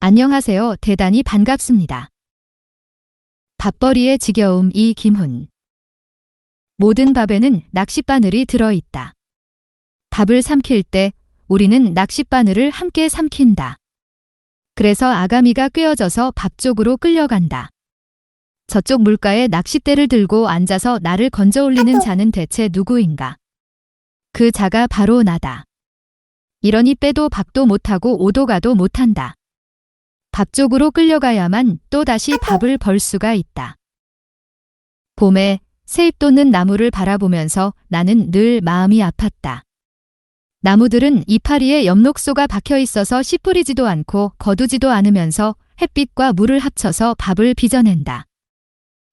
안녕하세요. 대단히 반갑습니다. 밥벌이의 지겨움 이김훈. 모든 밥에는 낚싯바늘이 들어있다. 밥을 삼킬 때 우리는 낚싯바늘을 함께 삼킨다. 그래서 아가미가 꿰어져서 밥 쪽으로 끌려간다. 저쪽 물가에 낚싯대를 들고 앉아서 나를 건져 올리는 자는 대체 누구인가? 그 자가 바로 나다. 이러니 빼도 박도 못하고 오도 가도 못한다. 밥 쪽으로 끌려가야만 또다시 밥을 벌 수가 있다. 봄에 새잎 돋는 나무를 바라보면서 나는 늘 마음이 아팠다. 나무들은 이파리에 엽록소가 박혀 있어서 씨 뿌리지도 않고 거두지도 않으면서 햇빛과 물을 합쳐서 밥을 빚어낸다.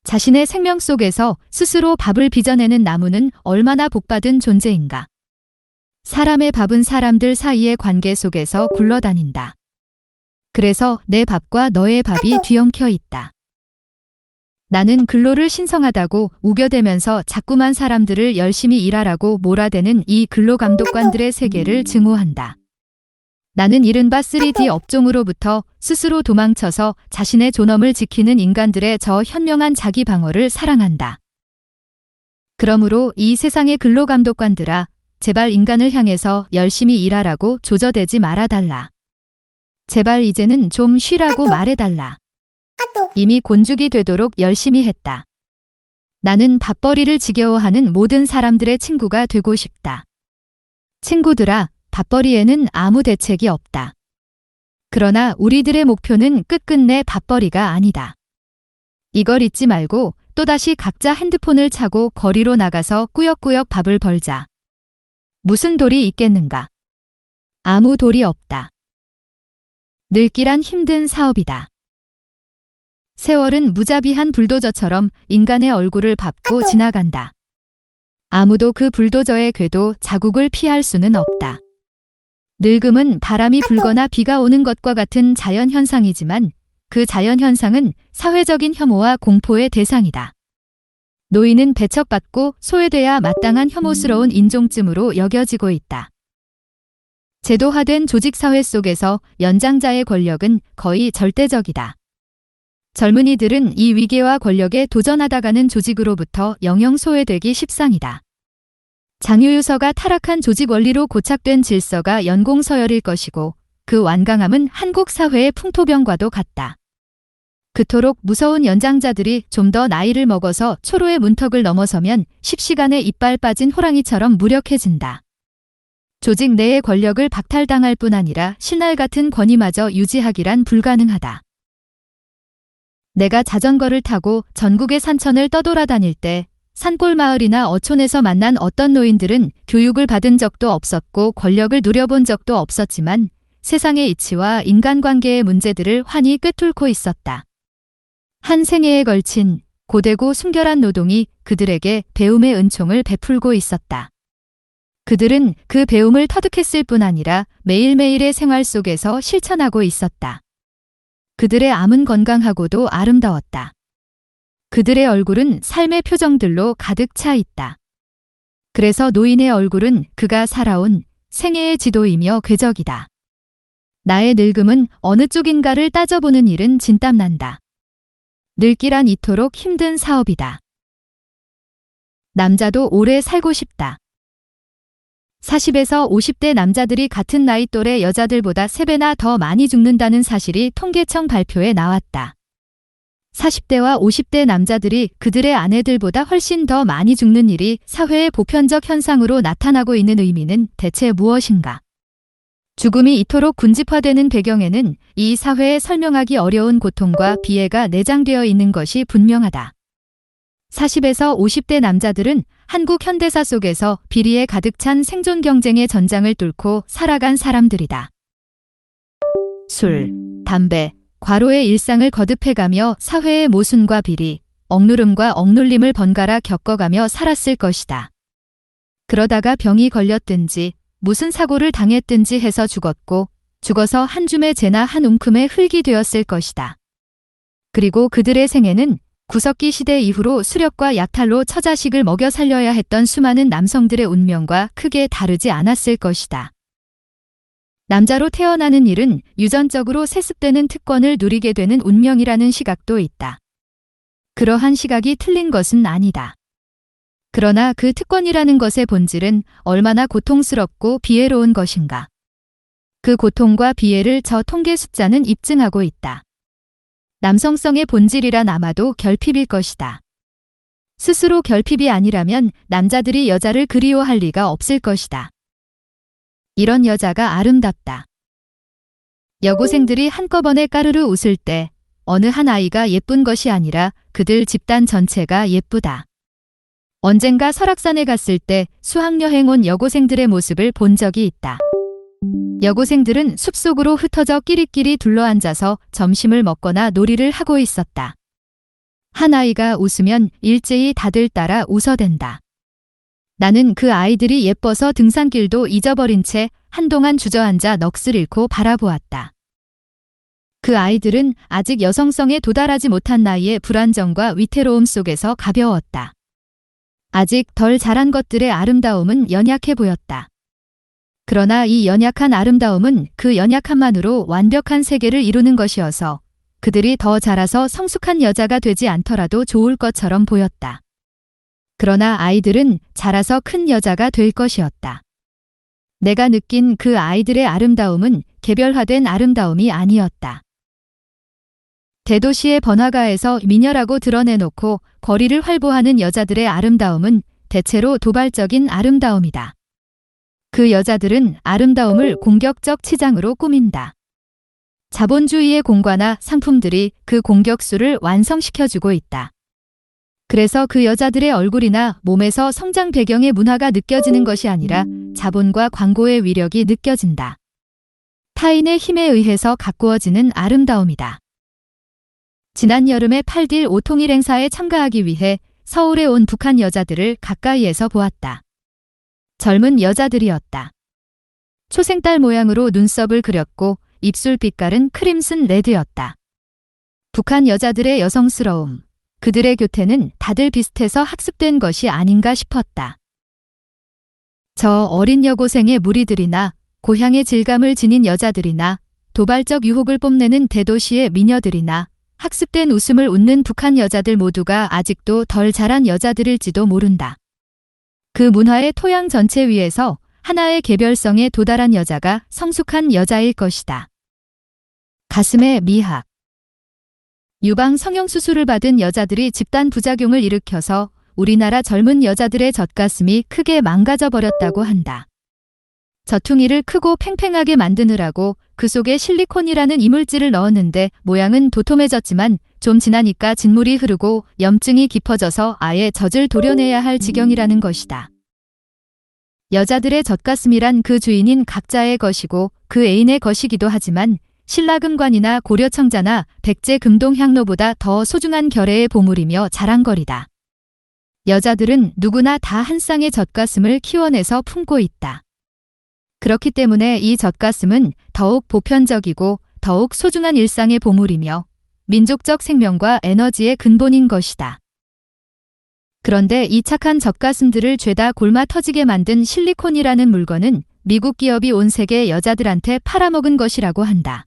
자신의 생명 속에서 스스로 밥을 빚어내는 나무는 얼마나 복받은 존재인가. 사람의 밥은 사람들 사이의 관계 속에서 굴러다닌다. 그래서 내 밥과 너의 밥이 뒤엉켜 있다. 나는 근로를 신성하다고 우겨대면서 자꾸만 사람들을 열심히 일하라고 몰아대는 이 근로감독관들의 세계를 증오한다. 나는 이른바 3D 업종으로부터 스스로 도망쳐서 자신의 존엄을 지키는 인간들의 저 현명한 자기 방어를 사랑한다. 그러므로 이 세상의 근로감독관들아, 제발 인간을 향해서 열심히 일하라고 조져대지 말아달라. 제발 이제는 좀 쉬라고 말해달라. 이미 곤죽이 되도록 열심히 했다. 나는 밥벌이를 지겨워하는 모든 사람들의 친구가 되고 싶다. 친구들아, 밥벌이에는 아무 대책이 없다. 그러나 우리들의 목표는 끝끝내 밥벌이가 아니다. 이걸 잊지 말고 또다시 각자 핸드폰을 차고 거리로 나가서 꾸역꾸역 밥을 벌자. 무슨 돌이 있겠는가? 아무 돌이 없다. 늙기란 힘든 사업이다. 세월은 무자비한 불도저처럼 인간의 얼굴을 밟고 지나간다. 아무도 그 불도저의 궤도 자국을 피할 수는 없다. 늙음은 바람이 불거나 비가 오는 것과 같은 자연현상이지만 그 자연현상은 사회적인 혐오와 공포의 대상이다. 노인은 배척받고 소외돼야 마땅한 혐오스러운 인종쯤으로 여겨지고 있다. 제도화된 조직사회 속에서 연장자의 권력은 거의 절대적이다. 젊은이들은 이 위계와 권력에 도전하다가는 조직으로부터 영영 소외되기 십상이다. 장유유서가 타락한 조직 원리로 고착된 질서가 연공서열일 것이고 그 완강함은 한국 사회의 풍토병과도 같다. 그토록 무서운 연장자들이 좀 더 나이를 먹어서 초로의 문턱을 넘어서면 십시간에 이빨 빠진 호랑이처럼 무력해진다. 조직 내의 권력을 박탈당할 뿐 아니라 신할 같은 권위마저 유지하기란 불가능하다. 내가 자전거를 타고 전국의 산천을 떠돌아다닐 때 산골마을이나 어촌에서 만난 어떤 노인들은 교육을 받은 적도 없었고 권력을 누려본 적도 없었지만 세상의 이치와 인간관계의 문제들을 환히 꿰뚫고 있었다. 한 생애에 걸친 고되고 순결한 노동이 그들에게 배움의 은총을 베풀고 있었다. 그들은 그 배움을 터득했을 뿐 아니라 매일매일의 생활 속에서 실천하고 있었다. 그들의 암은 건강하고도 아름다웠다. 그들의 얼굴은 삶의 표정들로 가득 차 있다. 그래서 노인의 얼굴은 그가 살아온 생애의 지도이며 궤적이다. 나의 늙음은 어느 쪽인가를 따져보는 일은 진땀난다. 늙기란 이토록 힘든 사업이다. 남자도 오래 살고 싶다. 40에서 50대 남자들이 같은 나이 또래 여자들보다 3배나 더 많이 죽는다는 사실이 통계청 발표에 나왔다. 40대와 50대 남자들이 그들의 아내들보다 훨씬 더 많이 죽는 일이 사회의 보편적 현상으로 나타나고 있는 의미는 대체 무엇인가? 죽음이 이토록 군집화되는 배경에는 이 사회에 설명하기 어려운 고통과 비애가 내장되어 있는 것이 분명하다. 40에서 50대 남자들은 한국 현대사 속에서 비리에 가득 찬 생존 경쟁의 전장을 뚫고 살아간 사람들이다. 술, 담배, 과로의 일상을 거듭해가며 사회의 모순과 비리, 억누름과 억눌림을 번갈아 겪어가며 살았을 것이다. 그러다가 병이 걸렸든지 무슨 사고를 당했든지 해서 죽었고 죽어서 한 줌의 재나 한 움큼의 흙이 되었을 것이다. 그리고 그들의 생애는 구석기 시대 이후로 수렵과 약탈로 처자식을 먹여 살려야 했던 수많은 남성들의 운명과 크게 다르지 않았을 것이다. 남자로 태어나는 일은 유전적으로 세습되는 특권을 누리게 되는 운명이라는 시각도 있다. 그러한 시각이 틀린 것은 아니다. 그러나 그 특권이라는 것의 본질은 얼마나 고통스럽고 비애로운 것인가. 그 고통과 비애를 저 통계 숫자는 입증하고 있다. 남성성의 본질이란 아마도 결핍일 것이다. 스스로 결핍이 아니라면 남자들이 여자를 그리워할 리가 없을 것이다. 이런 여자가 아름답다. 여고생들이 한꺼번에 까르르 웃을 때 어느 한 아이가 예쁜 것이 아니라 그들 집단 전체가 예쁘다. 언젠가 설악산에 갔을 때 수학여행 온 여고생들의 모습을 본 적이 있다. 여고생들은 숲속으로 흩어져 끼리끼리 둘러앉아서 점심을 먹거나 놀이를 하고 있었다. 한 아이가 웃으면 일제히 다들 따라 웃어댄다. 나는 그 아이들이 예뻐서 등산길도 잊어버린 채 한동안 주저앉아 넋을 잃고 바라보았다. 그 아이들은 아직 여성성에 도달하지 못한 나이의 불안정과 위태로움 속에서 가벼웠다. 아직 덜 자란 것들의 아름다움은 연약해 보였다. 그러나 이 연약한 아름다움은 그 연약함만으로 완벽한 세계를 이루는 것이어서 그들이 더 자라서 성숙한 여자가 되지 않더라도 좋을 것처럼 보였다. 그러나 아이들은 자라서 큰 여자가 될 것이었다. 내가 느낀 그 아이들의 아름다움은 개별화된 아름다움이 아니었다. 대도시의 번화가에서 미녀라고 드러내놓고 거리를 활보하는 여자들의 아름다움은 대체로 도발적인 아름다움이다. 그 여자들은 아름다움을 공격적 치장으로 꾸민다. 자본주의의 공과나 상품들이 그 공격수를 완성시켜주고 있다. 그래서 그 여자들의 얼굴이나 몸에서 성장 배경의 문화가 느껴지는 것이 아니라 자본과 광고의 위력이 느껴진다. 타인의 힘에 의해서 가꾸어지는 아름다움이다. 지난 여름에 8딜 5통일 행사에 참가하기 위해 서울에 온 북한 여자들을 가까이에서 보았다. 젊은 여자들이었다. 초생딸 모양으로 눈썹을 그렸고 입술 빛깔은 크림슨 레드였다. 북한 여자들의 여성스러움, 그들의 교태는 다들 비슷해서 학습된 것이 아닌가 싶었다. 저 어린 여고생의 무리들이나 고향의 질감을 지닌 여자들이나 도발적 유혹을 뽐내는 대도시의 미녀들이나 학습된 웃음을 웃는 북한 여자들 모두가 아직도 덜 자란 여자들일지도 모른다. 그 문화의 토양 전체 위에서 하나의 개별성에 도달한 여자가 성숙한 여자일 것이다. 가슴의 미학. 유방 성형수술을 받은 여자들이 집단 부작용을 일으켜서 우리나라 젊은 여자들의 젖가슴이 크게 망가져 버렸다고 한다. 젖퉁이를 크고 팽팽하게 만드느라고 그 속에 실리콘이라는 이물질을 넣었는데 모양은 도톰해졌지만 좀 지나니까 진물이 흐르고 염증이 깊어져서 아예 젖을 도려내야 할 지경이라는 것이다. 여자들의 젖가슴이란 그 주인인 각자의 것이고 그 애인의 것이기도 하지만 신라금관이나 고려청자나 백제 금동향로보다 더 소중한 결의의 보물이며 자랑거리다. 여자들은 누구나 다 한 쌍의 젖가슴을 키워내서 품고 있다. 그렇기 때문에 이 젖가슴은 더욱 보편적이고 더욱 소중한 일상의 보물이며 민족적 생명과 에너지의 근본인 것이다. 그런데 이 착한 젖가슴들을 죄다 골마 터지게 만든 실리콘이라는 물건은 미국 기업이 온 세계 여자들한테 팔아먹은 것이라고 한다.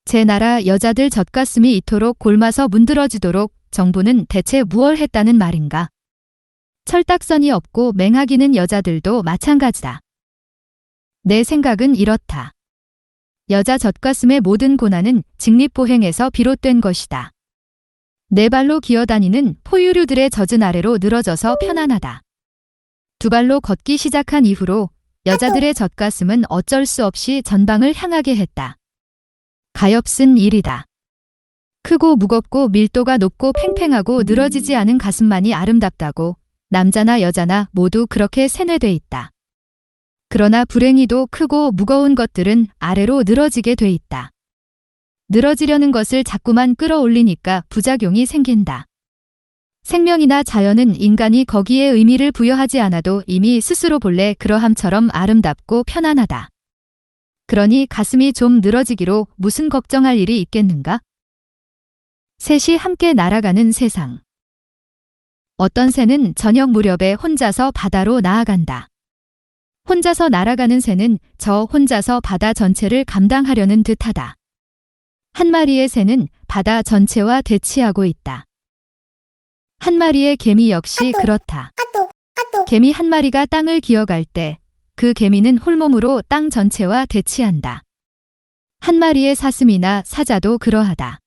제 나라 여자들 젖가슴이 이토록 골마서 문드러지도록 정부는 대체 무얼 했다는 말인가? 철딱선이 없고 맹하기는 여자들도 마찬가지다. 내 생각은 이렇다. 여자 젖가슴의 모든 고난은 직립보행에서 비롯된 것이다. 네 발로 기어다니는 포유류들의 젖은 아래로 늘어져서 편안하다. 두 발로 걷기 시작한 이후로 여자들의 젖가슴은 어쩔 수 없이 전방을 향하게 했다. 가엾은 일이다. 크고 무겁고 밀도가 높고 팽팽하고 늘어지지 않은 가슴만이 아름답다고 남자나 여자나 모두 그렇게 세뇌돼 있다. 그러나 불행히도 크고 무거운 것들은 아래로 늘어지게 돼 있다. 늘어지려는 것을 자꾸만 끌어올리니까 부작용이 생긴다. 생명이나 자연은 인간이 거기에 의미를 부여하지 않아도 이미 스스로 본래 그러함처럼 아름답고 편안하다. 그러니 가슴이 좀 늘어지기로 무슨 걱정할 일이 있겠는가? 셋이 함께 날아가는 세상. 어떤 새는 저녁 무렵에 혼자서 바다로 나아간다. 혼자서 날아가는 새는 저 혼자서 바다 전체를 감당하려는 듯하다. 한 마리의 새는 바다 전체와 대치하고 있다. 한 마리의 개미 역시 그렇다. 개미 한 마리가 땅을 기어갈 때 그 개미는 홀몸으로 땅 전체와 대치한다. 한 마리의 사슴이나 사자도 그러하다.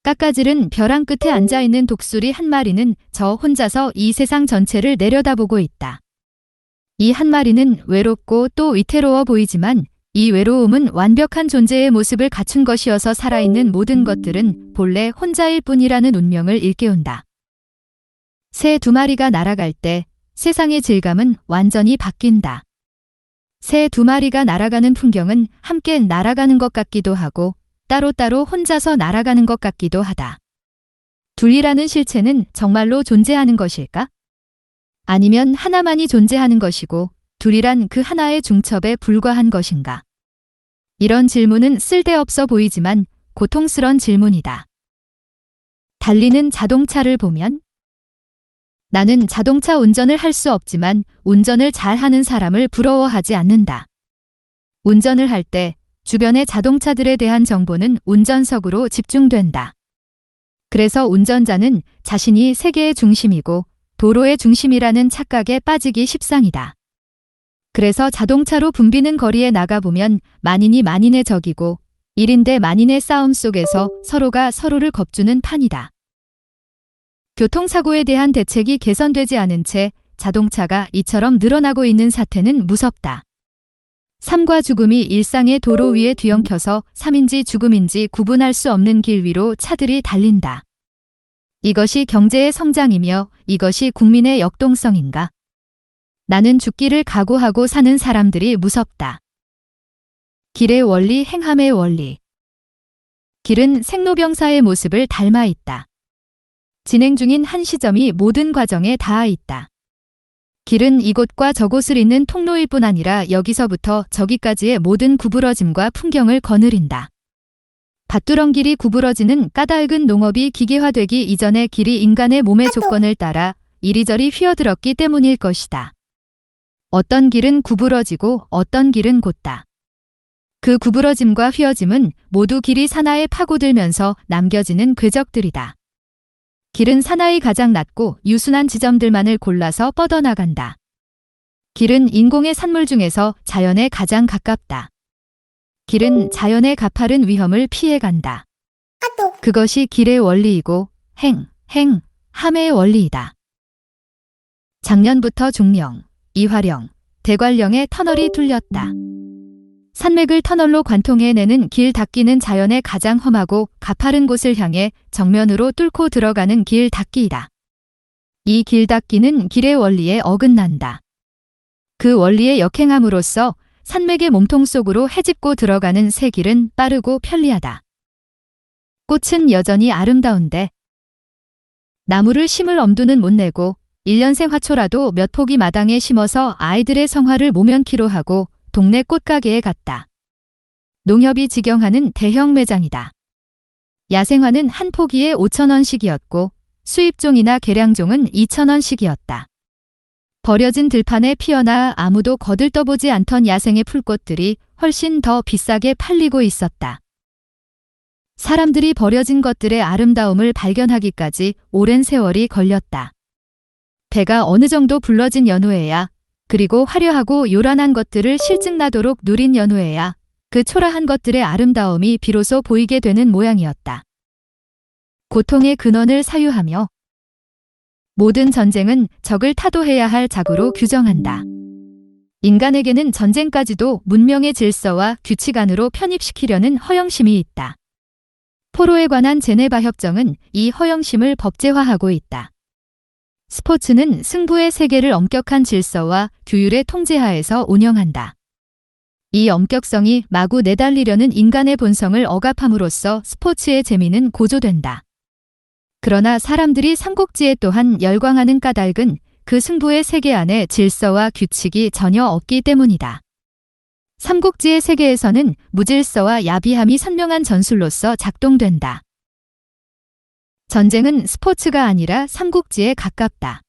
깎아지른 벼랑 끝에 앉아있는 독수리 한 마리는 저 혼자서 이 세상 전체를 내려다보고 있다. 이 한 마리는 외롭고 또 위태로워 보이지만 이 외로움은 완벽한 존재의 모습을 갖춘 것이어서 살아있는 모든 것들은 본래 혼자일 뿐이라는 운명을 일깨운다. 새 두 마리가 날아갈 때 세상의 질감은 완전히 바뀐다. 새 두 마리가 날아가는 풍경은 함께 날아가는 것 같기도 하고 따로따로 혼자서 날아가는 것 같기도 하다. 둘이라는 실체는 정말로 존재하는 것일까? 아니면 하나만이 존재하는 것이고 둘이란 그 하나의 중첩에 불과한 것인가? 이런 질문은 쓸데없어 보이지만 고통스런 질문이다. 달리는 자동차를 보면 나는 자동차 운전을 할 수 없지만 운전을 잘하는 사람을 부러워하지 않는다. 운전을 할 때 주변의 자동차들에 대한 정보는 운전석으로 집중된다. 그래서 운전자는 자신이 세계의 중심이고 도로의 중심이라는 착각에 빠지기 십상이다. 그래서 자동차로 붐비는 거리에 나가보면 만인이 만인의 적이고 1인 대 만인의 싸움 속에서 서로가 서로를 겁주는 판이다. 교통사고에 대한 대책이 개선되지 않은 채 자동차가 이처럼 늘어나고 있는 사태는 무섭다. 삶과 죽음이 일상의 도로 위에 뒤엉켜서 삶인지 죽음인지 구분할 수 없는 길 위로 차들이 달린다. 이것이 경제의 성장이며 이것이 국민의 역동성인가? 나는 죽기를 각오하고 사는 사람들이 무섭다. 길의 원리, 행함의 원리. 길은 생로병사의 모습을 닮아 있다. 진행 중인 한 시점이 모든 과정에 닿아 있다. 길은 이곳과 저곳을 잇는 통로일 뿐 아니라 여기서부터 저기까지의 모든 구부러짐과 풍경을 거느린다. 밭두렁길이 구부러지는 까닭은 농업이 기계화되기 이전의 길이 인간의 몸의 조건을 따라 이리저리 휘어들었기 때문일 것이다. 어떤 길은 구부러지고 어떤 길은 곧다. 그 구부러짐과 휘어짐은 모두 길이 사나이에 파고들면서 남겨지는 궤적들이다. 길은 사나이 가장 낮고 유순한 지점들만을 골라서 뻗어나간다. 길은 인공의 산물 중에서 자연에 가장 가깝다. 길은 자연의 가파른 위험을 피해간다. 그것이 길의 원리이고 함의 원리이다. 작년부터 중령, 이화령, 대관령에 터널이 뚫렸다. 산맥을 터널로 관통해내는 길 닫기는 자연의 가장 험하고 가파른 곳을 향해 정면으로 뚫고 들어가는 길 닫기이다. 이 길 닫기는 길의 원리에 어긋난다. 그 원리에 역행함으로써 산맥의 몸통 속으로 헤집고 들어가는 새 길은 빠르고 편리하다. 꽃은 여전히 아름다운데 나무를 심을 엄두는 못 내고 1년생 화초라도 몇 포기 마당에 심어서 아이들의 성화를 모면키로 하고 동네 꽃가게에 갔다. 농협이 직영하는 대형 매장이다. 야생화는 한 포기에 5,000원씩이었고 수입종이나 개량종은 2,000원씩이었다. 버려진 들판에 피어나 아무도 거들떠보지 않던 야생의 풀꽃들이 훨씬 더 비싸게 팔리고 있었다. 사람들이 버려진 것들의 아름다움을 발견하기까지 오랜 세월이 걸렸다. 배가 어느 정도 불러진 연후에야 그리고 화려하고 요란한 것들을 실증나도록 누린 연후에야 그 초라한 것들의 아름다움이 비로소 보이게 되는 모양이었다. 고통의 근원을 사유하며 모든 전쟁은 적을 타도해야 할 작으로 규정한다. 인간에게는 전쟁까지도 문명의 질서와 규칙 안으로 편입시키려는 허영심이 있다. 포로에 관한 제네바 협정은 이 허영심을 법제화하고 있다. 스포츠는 승부의 세계를 엄격한 질서와 규율의 통제하에서 운영한다. 이 엄격성이 마구 내달리려는 인간의 본성을 억압함으로써 스포츠의 재미는 고조된다. 그러나 사람들이 삼국지에 또한 열광하는 까닭은 그 승부의 세계 안에 질서와 규칙이 전혀 없기 때문이다. 삼국지의 세계에서는 무질서와 야비함이 선명한 전술로서 작동된다. 전쟁은 스포츠가 아니라 삼국지에 가깝다.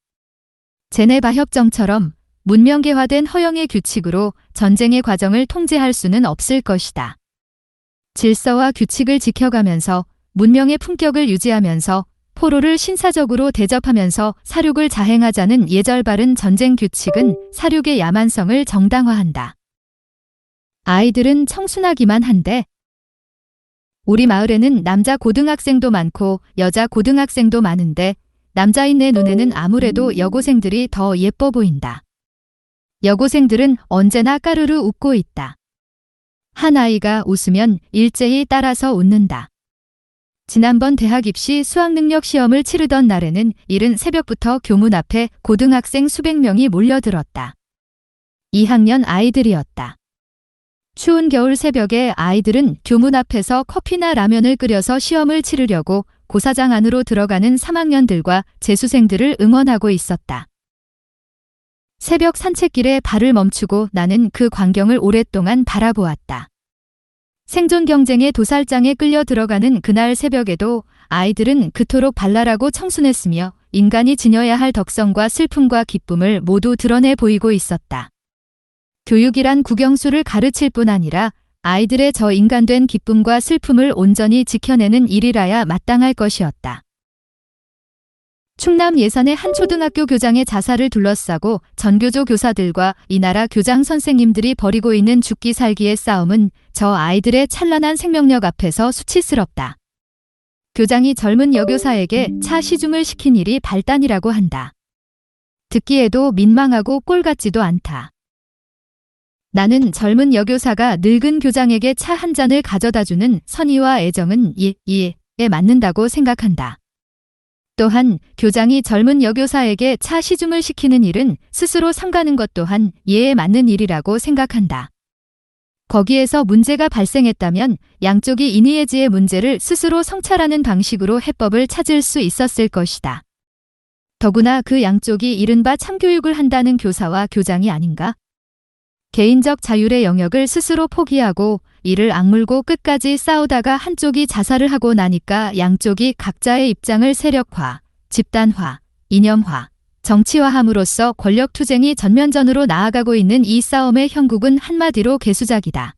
제네바 협정처럼 문명계화된 허영의 규칙으로 전쟁의 과정을 통제할 수는 없을 것이다. 질서와 규칙을 지켜가면서 문명의 품격을 유지하면서 포로를 신사적으로 대접하면서 사륙을 자행하자는 예절바른 전쟁 규칙은 사륙의 야만성을 정당화한다. 아이들은 청순하기만 한데 우리 마을에는 남자 고등학생도 많고 여자 고등학생도 많은데 남자인 내 눈에는 아무래도 여고생들이 더 예뻐 보인다. 여고생들은 언제나 까르르 웃고 있다. 한 아이가 웃으면 일제히 따라서 웃는다. 지난번 대학 입시 수학능력 시험을 치르던 날에는 이른 새벽부터 교문 앞에 고등학생 수백 명이 몰려들었다. 2학년 아이들이었다. 추운 겨울 새벽에 아이들은 교문 앞에서 커피나 라면을 끓여서 시험을 치르려고 고사장 안으로 들어가는 3학년들과 재수생들을 응원하고 있었다. 새벽 산책길에 발을 멈추고 나는 그 광경을 오랫동안 바라보았다. 생존 경쟁의 도살장에 끌려 들어가는 그날 새벽에도 아이들은 그토록 발랄하고 청순했으며 인간이 지녀야 할 덕성과 슬픔과 기쁨을 모두 드러내 보이고 있었다. 교육이란 국영수를 가르칠 뿐 아니라 아이들의 저 인간된 기쁨과 슬픔을 온전히 지켜내는 일이라야 마땅할 것이었다. 충남 예산의 한 초등학교 교장의 자살을 둘러싸고 전교조 교사들과 이 나라 교장 선생님들이 벌이고 있는 죽기 살기의 싸움은 저 아이들의 찬란한 생명력 앞에서 수치스럽다. 교장이 젊은 여교사에게 차 시중을 시킨 일이 발단이라고 한다. 듣기에도 민망하고 꼴 같지도 않다. 나는 젊은 여교사가 늙은 교장에게 차 한 잔을 가져다주는 선의와 애정은 이에 맞는다고 생각한다. 또한 교장이 젊은 여교사에게 차 시중을 시키는 일은 스스로 삼가는 것 또한 예에 맞는 일이라고 생각한다. 거기에서 문제가 발생했다면 양쪽이 인의해지의 문제를 스스로 성찰하는 방식으로 해법을 찾을 수 있었을 것이다. 더구나 그 양쪽이 이른바 참교육을 한다는 교사와 교장이 아닌가? 개인적 자율의 영역을 스스로 포기하고 이를 악물고 끝까지 싸우다가 한쪽이 자살을 하고 나니까 양쪽이 각자의 입장을 세력화, 집단화, 이념화, 정치화함으로써 권력투쟁이 전면전으로 나아가고 있는 이 싸움의 형국은 한마디로 개수작이다.